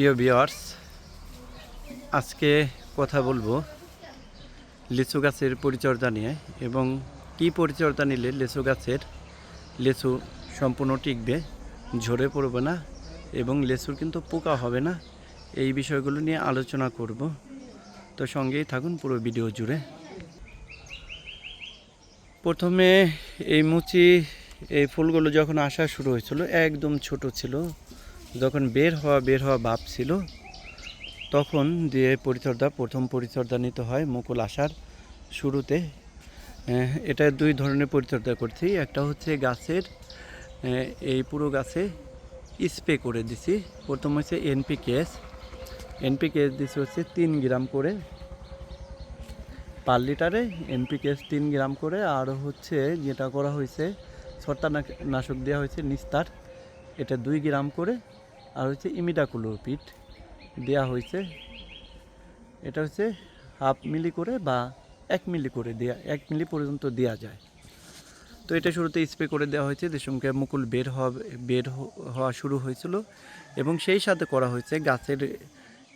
প্রিয় ভিউয়ার্স, আজকে কথা বলবো লিচু গাছের পরিচর্যা নিয়ে এবং কি পরিচর্যা নিলে লিচু গাছের লিচু সম্পূর্ণ টিকবে, ঝরে পড়বে না এবং লিচুর কিন্তু পোকা হবে না। এই বিষয়গুলো নিয়ে আলোচনা করব, তো সঙ্গেই থাকুন পুরো ভিডিও জুড়ে। প্রথমে এই মুচি এই ফুলগুলো যখন আসা শুরু হয়েছিল একদম ছোট ছিল, যখন বের হওয়া ভাব ছিল, তখন দিয়ে প্রথম পরিচর্যা নিতে হয় মুকুল আসার শুরুতে। এটা দুই ধরনের পরিচর্যা করছি। একটা হচ্ছে গাছের এই পুরো গাছে স্প্রে করে দিছি। প্রথম হচ্ছে এনপিকেএস দিছি হচ্ছে 3 গ্রাম করে পার লিটারে, এনপিকেএস 3 গ্রাম করে। আর হচ্ছে যেটা করা হয়েছে ছত্রাকনাশক দেওয়া হয়েছে নিস্তার, এটা 2 গ্রাম করে। আর হচ্ছে ইমিডাক্লোপিড দেওয়া হয়েছে, এটা হচ্ছে 1/2 মিলি করে বা 1 মিলি করে 1 মিলি পর্যন্ত দেওয়া যায়। তো এটা শুরুতে স্প্রে করে দেওয়া হয়েছে যে সঙ্গে মুকুল বের হওয়া শুরু হয়েছিল। এবং সেই সাথে করা হয়েছে গাছের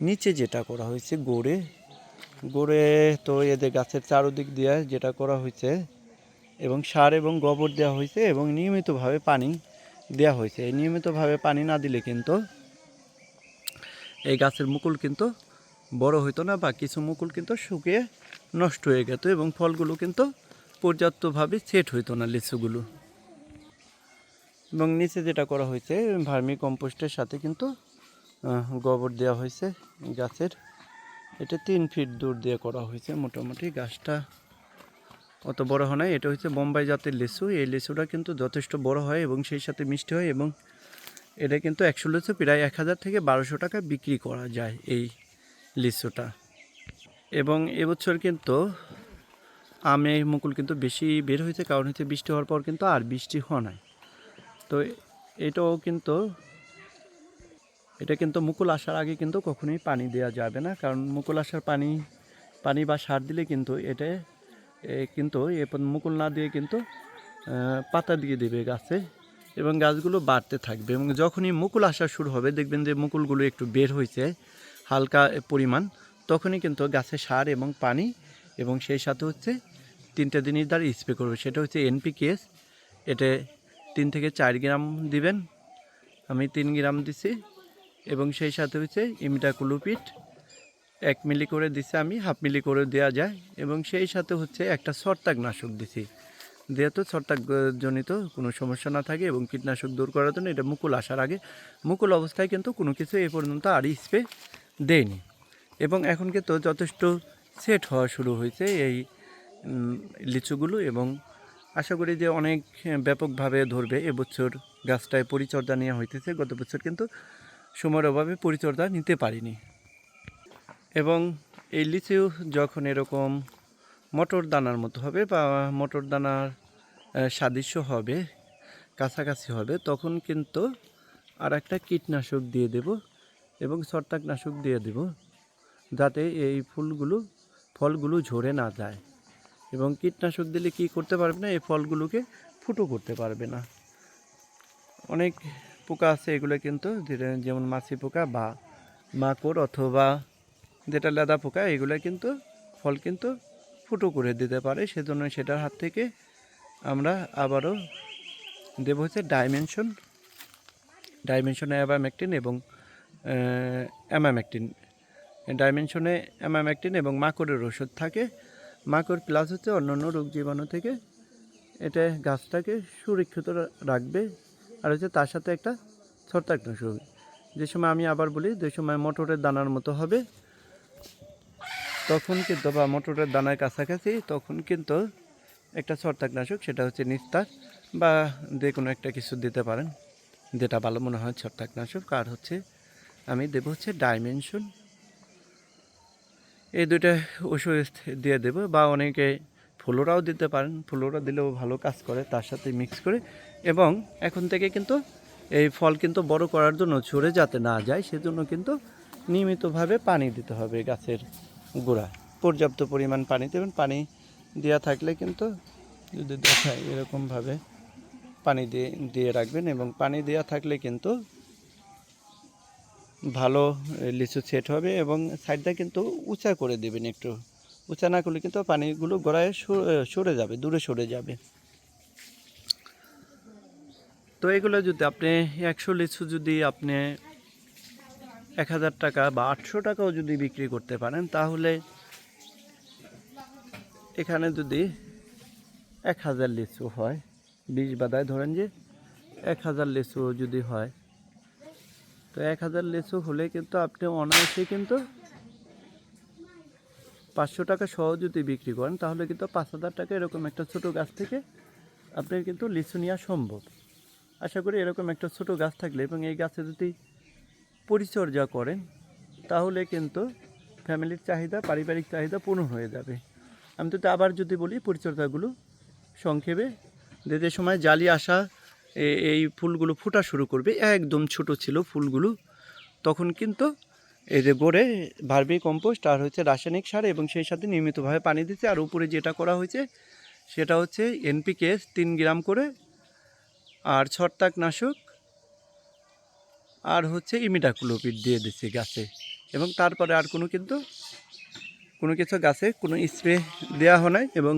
নিচে যেটা করা হয়েছে গোড়ে তো এদের গাছের চারদিক দিয়ে যেটা করা হয়েছে এবং সার এবং গোবর দেওয়া হয়েছে এবং নিয়মিতভাবে পানি দেওয়া হয়েছে। এই নিয়মিতভাবে পানি না দিলে কিন্তু এই গাছের মুকুল কিন্তু বড় হইতো না, বা কিছু মুকুল কিন্তু শুকিয়ে নষ্ট হয়ে যেত এবং ফলগুলো কিন্তু পর্যাপ্তভাবে সেট হইতো না লিচুগুলো। এবং নিচে যেটা করা হয়েছে ভার্মি কম্পোস্টের সাথে কিন্তু গোবর দেওয়া হয়েছে গাছের। এটা 3 ফিট দূর দিয়ে করা হয়েছে। মোটামুটি গাছটা অত বড় হয় না। এটা হচ্ছে বোম্বাই জাতের লিচু। এই লিচুটা কিন্তু যথেষ্ট বড় হয় এবং সেই সাথে মিষ্টি হয় এবং এটা কিন্তু 100 লিচু প্রায় 1000 থেকে 1200 টাকা বিক্রি করা যায় এই লিচুটা। এবং এবছর কিন্তু আমের মুকুল কিন্তু বেশি বের হয়েছে, কারণ হচ্ছে বৃষ্টি হওয়ার পর কিন্তু আর বৃষ্টি হওয়া নাই। তো এটা কিন্তু মুকুল আসার আগে কিন্তু কখনোই পানি দেওয়া যাবে না, কারণ মুকুল আসার পানি বা সার দিলে কিন্তু এটা কিন্তু মুকুল না দিয়ে কিন্তু পাতা দিয়ে দেবে গাছে এবং গাছগুলো বাড়তে থাকবে। এবং যখনই মুকুল আসা শুরু হবে দেখবেন যে মুকুলগুলো একটু বের হয়েছে হালকা পরিমাণ, তখনই কিন্তু গাছে সার এবং পানি এবং সেই সাথে হচ্ছে 3টে জিনিস দ্বারা স্প্রে করবে। সেটা হচ্ছে এনপিকেএস, এটা 3 থেকে 4 গ্রাম দিবেন, আমি 3 গ্রাম দিছি। এবং সেই সাথে হচ্ছে ইমিডাক্লোপিড 1 মিলি করে দিছি, আমি 1/2 মিলি করে দেওয়া যায়। এবং সেই সাথে হচ্ছে একটা ছত্রাকনাশক দিছি, যেহেতু ছত্রাকজনিত কোনো সমস্যা না থাকে এবং কীটনাশক দূর করার জন্য। এটা মুকুল আসার আগে, মুকুল অবস্থায় কিন্তু কোনো কিছু এ পর্যন্ত আর স্প্রে দেয়নি। এবং এখন কিন্তু যথেষ্ট সেট হওয়া শুরু হয়েছে এই লিচুগুলো এবং আশা করি যে অনেক ব্যাপকভাবে ধরবে। এবছর গাছটায় পরিচর্যা নেওয়া হইতেছে, গত বছর কিন্তু সময়ের অভাবে পরিচর্যা নিতে পারিনি। এবং এই লিচু যখন এরকম মটর দানার মতো হবে বা মটর দানার সাদৃশ্য হবে, কাছাকাছি হবে, তখন কিন্তু আর একটা কীটনাশক দিয়ে দেব এবং ছত্রাকনাশক দিয়ে দেব, যাতে এই ফলগুলো ঝরে না যায়। এবং কীটনাশক দিলে কি করতে পারবে না, এই ফলগুলোকে ফুটো করতে পারবে না। অনেক পোকা আছে, এগুলো কিন্তু যেমন মাছি পোকা বা মাকড় অথবা যেটা লেদা পোকা, এগুলো কিন্তু ফল কিন্তু ফুটো করে দিতে পারে। সেজন্য সেটার হাত থেকে আমরা আবারও দেব হচ্ছে ডাইমেনশনে অ্যাবামেকটিন এবং অ্যামামেকটিন। ডাইমেনশনে অ্যামামেকটিন এবং মাকড়ের ওষুধ থাকে, মাকড় প্লাস হচ্ছে অন্যান্য রোগ জীবাণু থেকে এটা গাছটাকে সুরক্ষিত রাখবে। আর হচ্ছে তার সাথে একটা ছত্রাকনাশক, যে সময় আমি আবার বলি, যে সময় মটরের দানার মতো হবে তখন কিন্তু, বা মটরের দানার কাছাকাছি, তখন কিন্তু একটা ছত্রাকনাশক, সেটা হচ্ছে নিস্তার বা যে কোনো একটা কিছু দিতে পারেন, যেটা ভালো মনে হয় ছত্রাকনাশক। আর হচ্ছে আমি দেবো হচ্ছে ডাইমেনশন। এই দুইটা ওষুধ দিয়ে দেবো, বা অনেকে ফ্লোরাও দিতে পারেন, ফ্লোরা দিলেও ভালো কাজ করে তার সাথে মিক্স করে। এবং এখন থেকে কিন্তু এই ফল কিন্তু বড় করার জন্য ঝরে যাতে না যায়, সেজন্য কিন্তু নিয়মিতভাবে পানি দিতে হবে গাছের গোড়ায়। পর্যাপ্ত পরিমাণ পানি দেবেন। পানি দেওয়া থাকলে কিন্তু, যদি দেখায় এরকমভাবে পানি দিয়ে রাখবেন এবং পানি দেওয়া থাকলে কিন্তু ভালো লিচু সেট হবে। এবং সাইডটা কিন্তু উঁচা করে দেবেন, একটু উঁচা না করলে কিন্তু পানিগুলো গোড়ায় সরে যাবে, দূরে সরে যাবে। তো এগুলো যদি আপনি 100 লিচু যদি আপনি 1000 টাকা বা 800 টাকাও যদি বিক্রি করতে পারেন, তাহলে এখানে যদি 1000 লিচু হয়, 20 বাদায় ধরেন যে 1000 লিচু যদি হয়, তো 1000 লিচু হলে কিন্তু আপনি অনায়াসে কিন্তু 500 টাকা সহ যদি বিক্রি করেন, তাহলে কিন্তু 5000 টাকা এরকম একটা ছোট গাছ থেকে আপনার কিন্তু লিচু নেওয়া সম্ভব। আশা করি এরকম একটা ছোট গাছ থাকলে এবং এই গাছে যদি পরিচর্যা করেন, তাহলে কিন্তু ফ্যামিলির চাহিদা, পারিবারিক চাহিদা পূর্ণ হয়ে যাবে। আমি তো আবার যদি বলি পরিচর্যাগুলো সংক্ষেপে, যে সময় জালি আসা এই ফুলগুলো ফোটা শুরু করবে, একদম ছোট ছিল ফুলগুলো, তখন কিন্তু এই যে গোড়ে ভার্মি কম্পোস্ট আর হচ্ছে রাসায়নিক সার এবং সেই সাথে নিয়মিতভাবে পানি দিচ্ছে। আর উপরে যেটা করা হয়েছে সেটা হচ্ছে NPK 3 গ্রাম করে, আর ছত্রাকনাশক আর হচ্ছে ইমিডাক্লোপিড দিয়ে দিচ্ছে গাছে। এবং তারপরে আর কোনো কিছু গাছে কোনো স্প্রে দেওয়া হয় নাই। এবং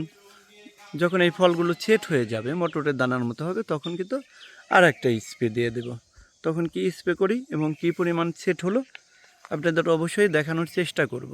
যখন এই ফলগুলো সেট হয়ে যাবে, মটরের দানার মতো হবে, তখন কিন্তু আর একটা স্প্রে দিয়ে দেব। তখন কি স্প্রে করি এবং কি পরিমাণ সেট হলো আপনাদের অবশ্যই দেখানোর চেষ্টা করব।